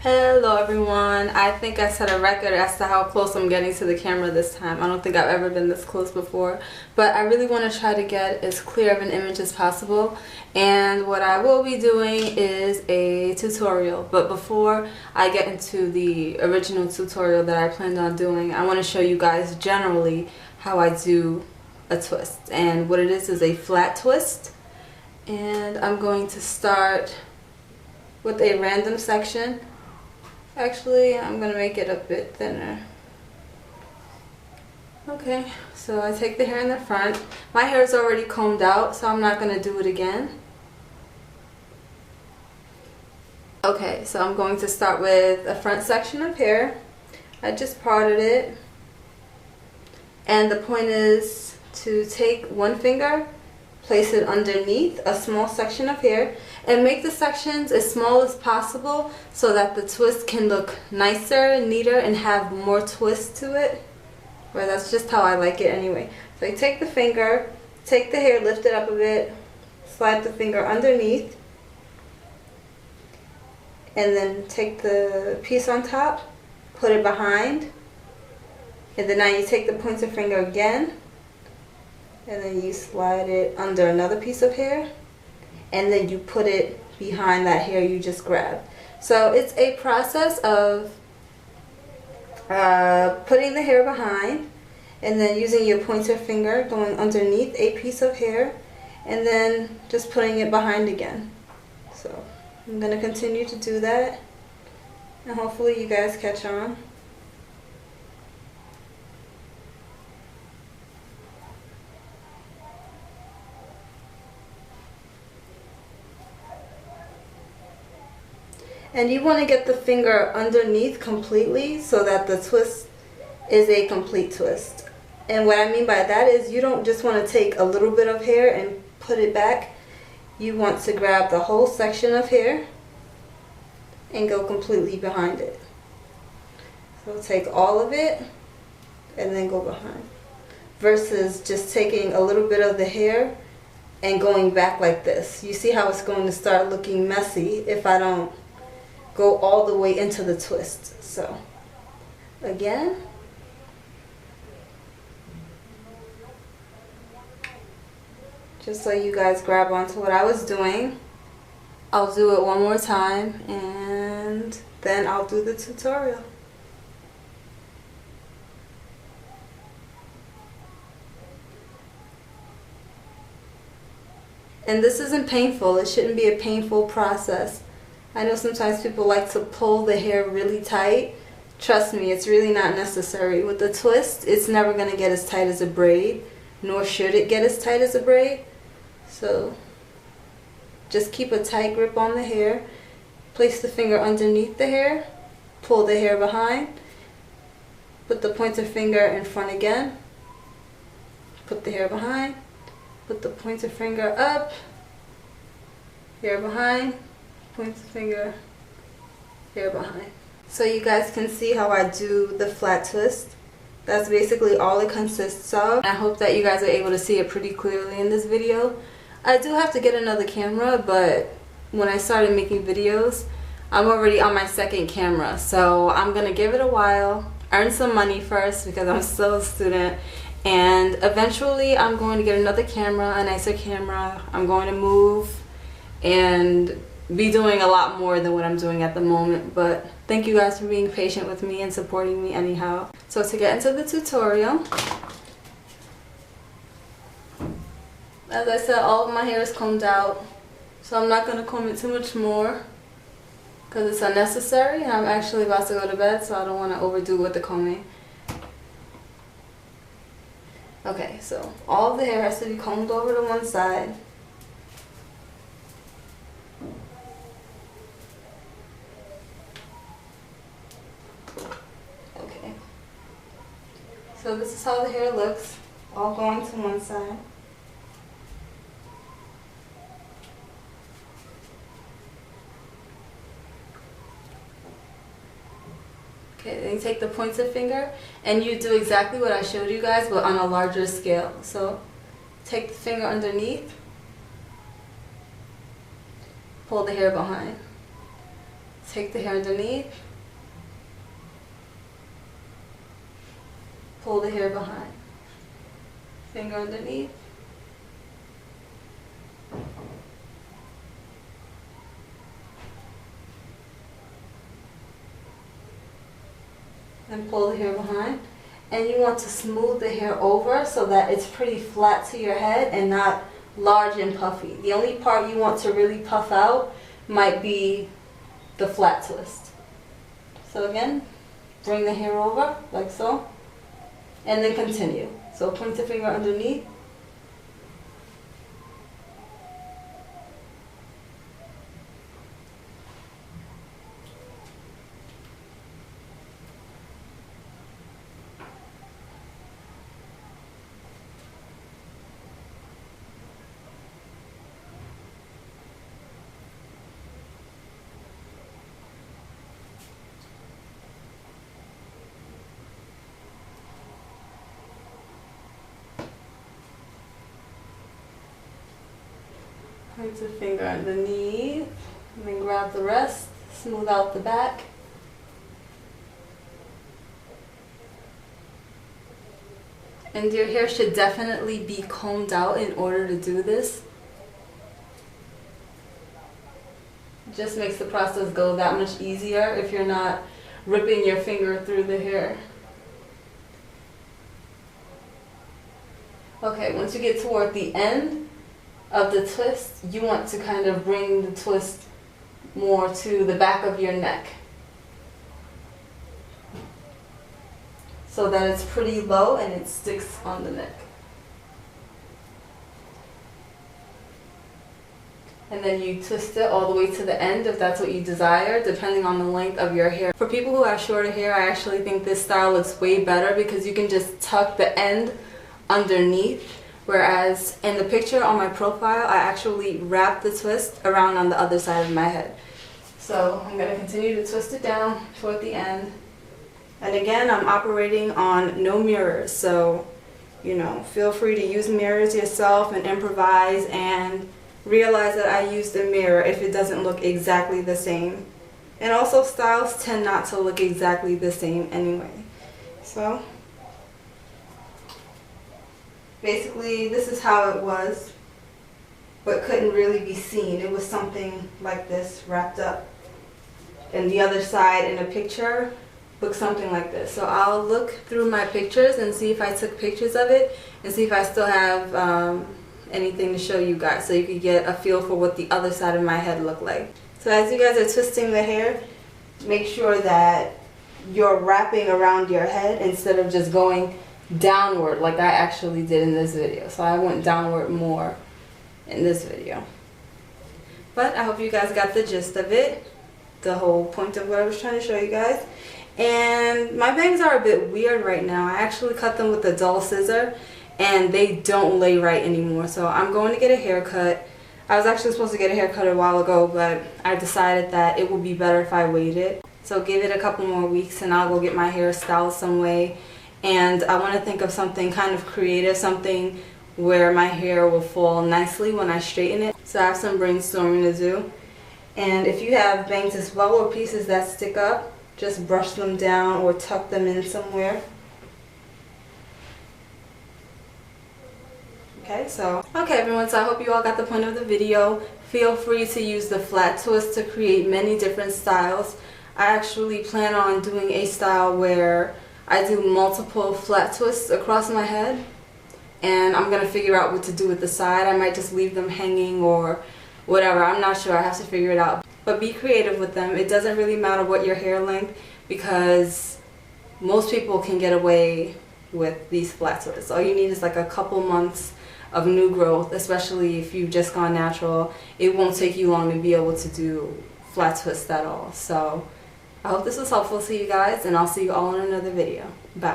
Hello everyone. I think I set a record as to how close I'm getting to the camera this time. I don't think I've ever been this close before, but I really want to try to get as clear of an image as possible. And what I will be doing is a tutorial, but before I get into the original tutorial that I planned on doing, I want to show you guys generally how I do a twist. And what it is a flat twist. And I'm going to start with a random section. Actually, I'm going to make it a bit thinner. Okay, so I take the hair in the front. My hair is already combed out, so I'm not going to do it again. Okay, so I'm going to start with a front section of hair. I just parted it. And the point is to take one finger, place it underneath a small section of hair, and make the sections as small as possible so that the twist can look nicer, neater, and have more twist to it. Or that's just how I like it anyway. So you take the finger, take the hair, lift it up a bit, slide the finger underneath, and then take the piece on top, put it behind, and then now you take the pointer finger again, and then you slide it under another piece of hair, and then you put it behind that hair you just grabbed. So it's a process of putting the hair behind, and then using your pointer finger going underneath a piece of hair, and then just putting it behind again. So I'm going to continue to do that, and hopefully you guys catch on. And you want to get the finger underneath completely so that the twist is a complete twist. And what I mean by that is you don't just want to take a little bit of hair and put it back. You want to grab the whole section of hair and go completely behind it. So take all of it and then go behind. Versus just taking a little bit of the hair and going back like this. You see how it's going to start looking messy if I don't go all the way into the twist. So again, just so you guys grab onto what I was doing, I'll do it one more time and then I'll do the tutorial. And this isn't painful. It shouldn't be a painful process. I know sometimes people like to pull the hair really tight. Trust me, it's really not necessary. With the twist, it's never going to get as tight as a braid, nor should it get as tight as a braid. So just keep a tight grip on the hair. Place the finger underneath the hair. Pull the hair behind. Put the pointer finger in front again. Put the hair behind. Put the pointer finger up. Hair behind. Pointer finger, hair behind. So you guys can see how I do the flat twist. That's basically all it consists of. I hope that you guys are able to see it pretty clearly in this video. I do have to get another camera, but when I started making videos, I'm already on my second camera. So I'm going to give it a while, earn some money first because I'm still a student, and eventually I'm going to get another camera, a nicer camera. I'm going to move and be doing a lot more than what I'm doing at the moment, but thank you guys for being patient with me and supporting me anyhow. So to get into the tutorial, as I said, all of my hair is combed out, so I'm not going to comb it too much more because it's unnecessary, and I'm actually about to go to bed, so I don't want to overdo with the combing. Okay, so all of the hair has to be combed over to one side. So this is how the hair looks, all going to one side. Okay, then you take the pointer finger and you do exactly what I showed you guys, but on a larger scale. So take the finger underneath, pull the hair behind. take the hair underneath, pull the hair behind, finger underneath, and pull the hair behind. And you want to smooth the hair over so that it's pretty flat to your head and not large and puffy. The only part you want to really puff out might be the flat twist. So again, bring the hair over like so, and then continue. So point the finger underneath, point the finger underneath, and then grab the rest, smooth out the back. And your hair should definitely be combed out in order to do this. It just makes the process go that much easier if you're not ripping your finger through the hair. Okay, once you get toward the end of the twist, you want to kind of bring the twist more to the back of your neck so that it's pretty low and it sticks on the neck. And then you twist it all the way to the end if that's what you desire, depending on the length of your hair. For people who have shorter hair, I actually think this style looks way better because you can just tuck the end underneath. Whereas in the picture on my profile, I actually wrap the twist around on the other side of my head. So I'm going to continue to twist it down toward the end. And again, I'm operating on no mirrors. So, you know, feel free to use mirrors yourself and improvise and realize that I used a mirror if it doesn't look exactly the same. And also styles tend not to look exactly the same anyway. So basically, this is how it was, but couldn't really be seen. It was something like this wrapped up. And the other side in a picture looked something like this. So I'll look through my pictures and see if I took pictures of it and see if I still have anything to show you guys so you could get a feel for what the other side of my head looked like. So as you guys are twisting the hair, make sure that you're wrapping around your head instead of just going downward like I actually did in this video. So I went downward more in this video. But I hope you guys got the gist of it, the whole point of what I was trying to show you guys. And my bangs are a bit weird right now. I actually cut them with a dull scissor and they don't lay right anymore. So I'm going to get a haircut. I was actually supposed to get a haircut a while ago, but I decided that it would be better if I waited. So give it a couple more weeks and I'll go get my hair styled some way. And I want to think of something kind of creative, something where my hair will fall nicely when I straighten it. So I have some brainstorming to do. And if you have bangs as well or pieces that stick up, just brush them down or tuck them in somewhere. Okay, everyone, so I hope you all got the point of the video. Feel free to use the flat twist to create many different styles. I actually plan on doing a style where I do multiple flat twists across my head, and I'm going to figure out what to do with the side. I might just leave them hanging or whatever. I'm not sure. I have to figure it out. But be creative with them. It doesn't really matter what your hair length because most people can get away with these flat twists. All you need is like a couple months of new growth, especially if you've just gone natural. It won't take you long to be able to do flat twists at all. So I hope this was helpful to you guys, and I'll see you all in another video. Bye.